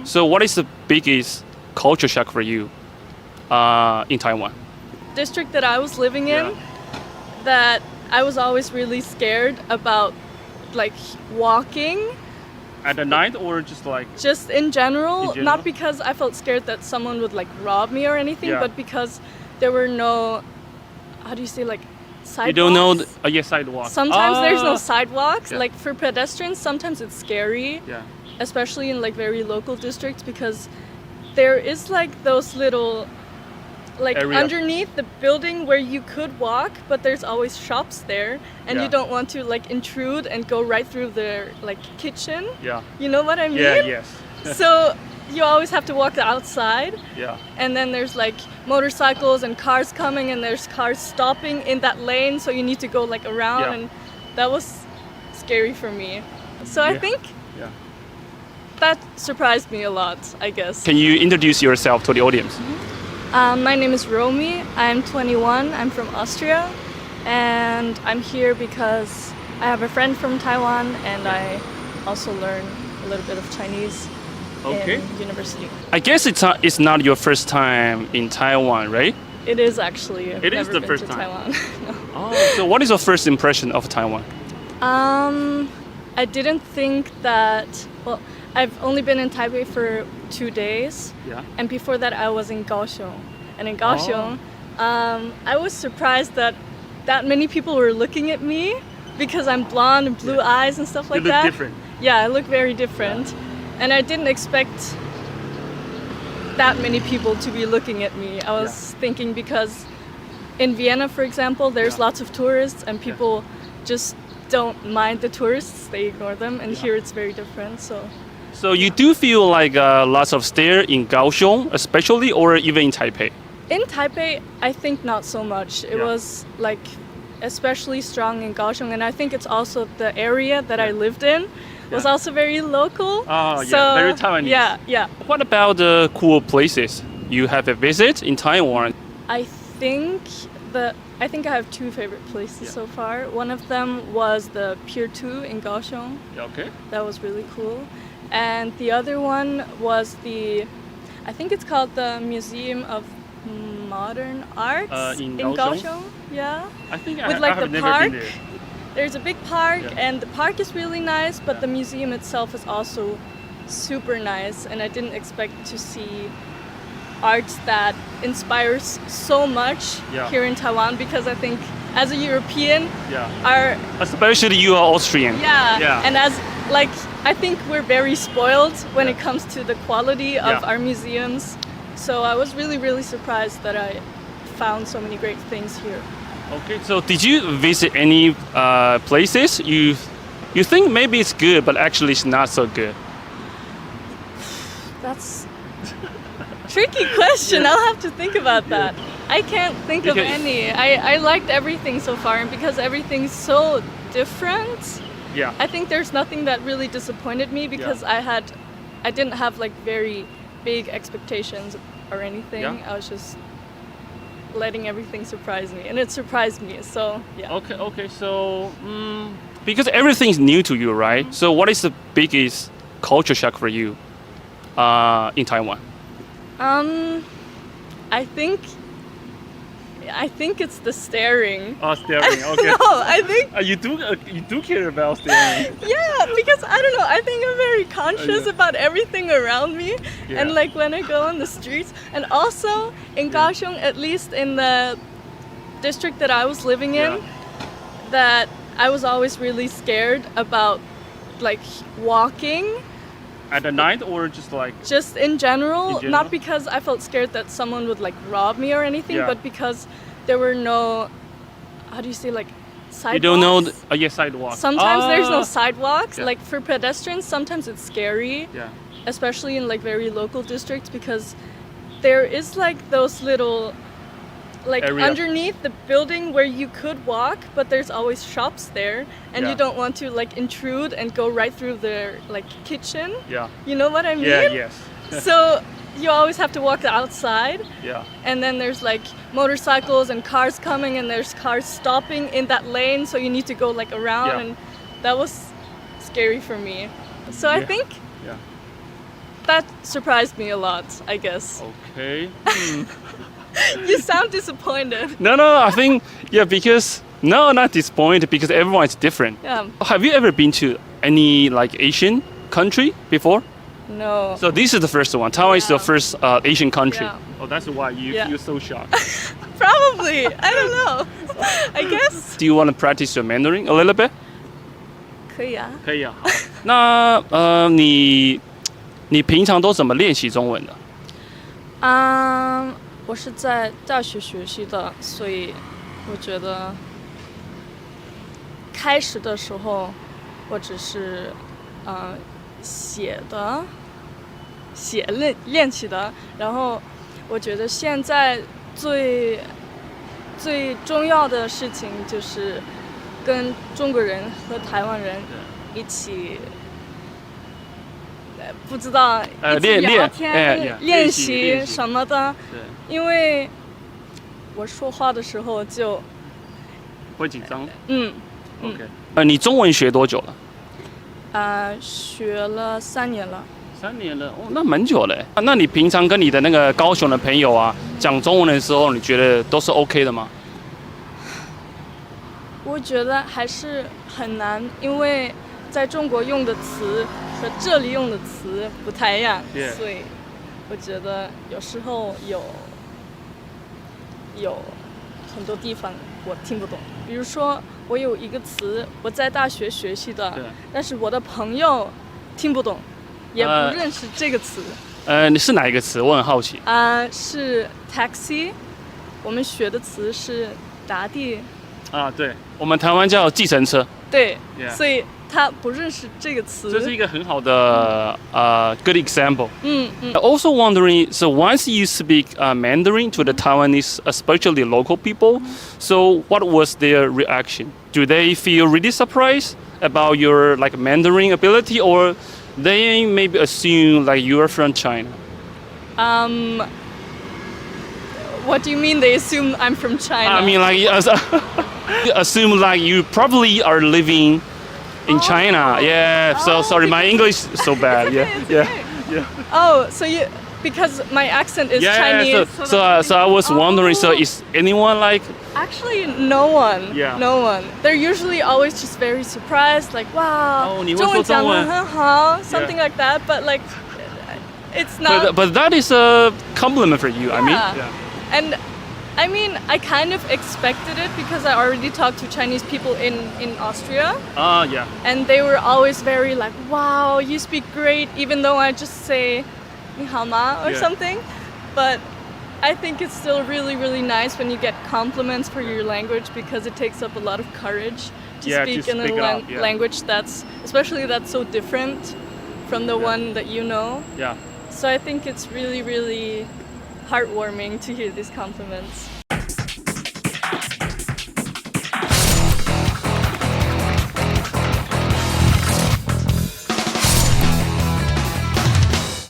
So what is the biggest culture shock for you in Taiwan? District that I was living in, that I was always really scared about like walking. At the night or just like? Just in general, not because I felt scared that someone would like rob me or anything, but because there were no, how do you say, like sidewalks? You don't know, sidewalks. Sometimes there's no sidewalks. Like for pedestrians, sometimes it's scary, especially in like very local districts, because there is like those little, like underneath the building where you could walk, but there's always shops there, and you don't want to like intrude and go right through their like kitchen. You know what I mean? Yes. So you always have to walk outside. And then there's like motorcycles and cars coming, and there's cars stopping in that lane, so you need to go like around, and that was scary for me. So I think that surprised me a lot, I guess. Can you introduce yourself to the audience? My name is Romy. I'm 21. I'm from Austria, and I'm here because I have a friend from Taiwan, and I also learn a little bit of Chinese in university. I guess it's not your first time in Taiwan, right? It is actually. It is the first time. Taiwan. No. Oh, so what is your first impression of Taiwan? I didn't think that. Well, I've only been in Taipei for 2 days, and before that I was in Kaohsiung. And in Kaohsiung, I was surprised that many people were looking at me because I'm blonde and blue eyes and stuff like that. You look different. Yeah, I look very different. And I didn't expect that many people to be looking at me. I was thinking because in Vienna, for example, there's lots of tourists, and people just don't mind the tourists, they ignore them, and here it's very different. So you do feel like lots of stare in Kaohsiung, especially, or even in Taipei? In Taipei, I think not so much. It was like especially strong in Kaohsiung, and I think it's also the area that I lived in was also very local. So, very Taiwanese. Yeah. What about the cool places you have a visit in Taiwan? I think I have 2 favorite places so far. One of them was the Pier 2 in Kaohsiung. That was really cool. And the other one was I think it's called the Museum of Modern Arts in Kaohsiung. Yeah. I think with I have the never park. been there. There's a big park, and the park is really nice, but the museum itself is also super nice, and I didn't expect to see art that inspires so much here in Taiwan, because I think as a European, especially you are Austrian. And as I think we're very spoiled when it comes to the quality of our museums. So I was really, really surprised that I found so many great things here. Okay, so did you visit any places you think maybe it's good, but actually it's not so good? That's a tricky question. I'll have to think about that. I can't think of any. I liked everything so far, and because everything's so different, I think there's nothing that really disappointed me, because I didn't have like very big expectations or anything. I was just letting everything surprise me, and it surprised me. So Okay. So because everything is new to you, right? So what is the biggest culture shock for you in Taiwan? I think it's the staring. Oh, staring. Okay. No, I think you do care about staring. Yeah, because I don't know. I think I'm very conscious about everything around me, and like when I go on the streets, and also in Kaohsiung, at least in the district that I was living in, that I was always really scared about like walking. At the night or just like? Just in general, not because I felt scared that someone would like rob me or anything, but because there were no, how do you say, like sidewalks? You don't know, sidewalks. Sometimes there's no sidewalks. Like for pedestrians, sometimes it's scary, especially in like very local districts, because there is like those little, like underneath the building where you could walk, but there's always shops there, and you don't want to like intrude and go right through their like kitchen. You know what I mean? So you always have to walk outside. And then there's like motorcycles and cars coming, and there's cars stopping in that lane, so you need to go like around, and that was scary for me. So I think that surprised me a lot, I guess. Okay. You sound disappointed. No, I think, because, no, not disappointed, because everyone is different. Yeah. Have you ever been to any like Asian country before? No. So this is the first one. Taiwan is the first Asian country. Yeah. Oh, that's why you're so shocked. Probably. I don't know. I guess. Do you want to practice your Mandarin a little bit? 可以啊。可以啊。好。那你平常都怎么练习中文的？我是在大学学习的，所以我觉得开始的时候我只是练习的，然后我觉得现在最重要的事情就是跟中国人和台湾人一起。不知道一起聊天练习什么的，因为我说话的时候就会紧张。OK。你中文学多久了？学了3年了。3年了，哦，那蛮久了。那你平常跟你的那个高雄的朋友啊讲中文的时候，你觉得都是 OK 的吗？我觉得还是很难，因为在中国用的词和这里用的词不太一样，所以我觉得有时候有很多地方我听不懂。比如说，我有一个词我在大学学习的，但是我的朋友听不懂，也不认识这个词。你是哪一个词？我很好奇。是 taxi， 我们学的词是打的。对，我们台湾叫计程车。对，所以他不认识这个词。这是一个很好的good example. Also wondering, so once you speak Mandarin to the Taiwanese, especially local people, so what was their reaction? Do they feel really surprised about your like Mandarin ability, or they maybe assume like you are from China? What do you mean they assume I'm from China? I mean like assume like you probably are living in China. Yeah. So sorry, my English is so bad. Yeah. Oh, so because my accent is Chinese. So I was wondering. So is anyone like? Actually, no one. Yeah. No one. They're usually always just very surprised, like wow, 你会说中文很好 something like that. But like, it's not. But that is a compliment for you. I mean. And I mean, I kind of expected it because I already talked to Chinese people in Austria. And they were always very like, wow, you speak great, even though I just say 你好吗 or something. But I think it's still really, really nice when you get compliments for your language, because it takes up a lot of courage to speak in a language that's so different from the one that you know. So I think it's really, really heartwarming to hear these compliments.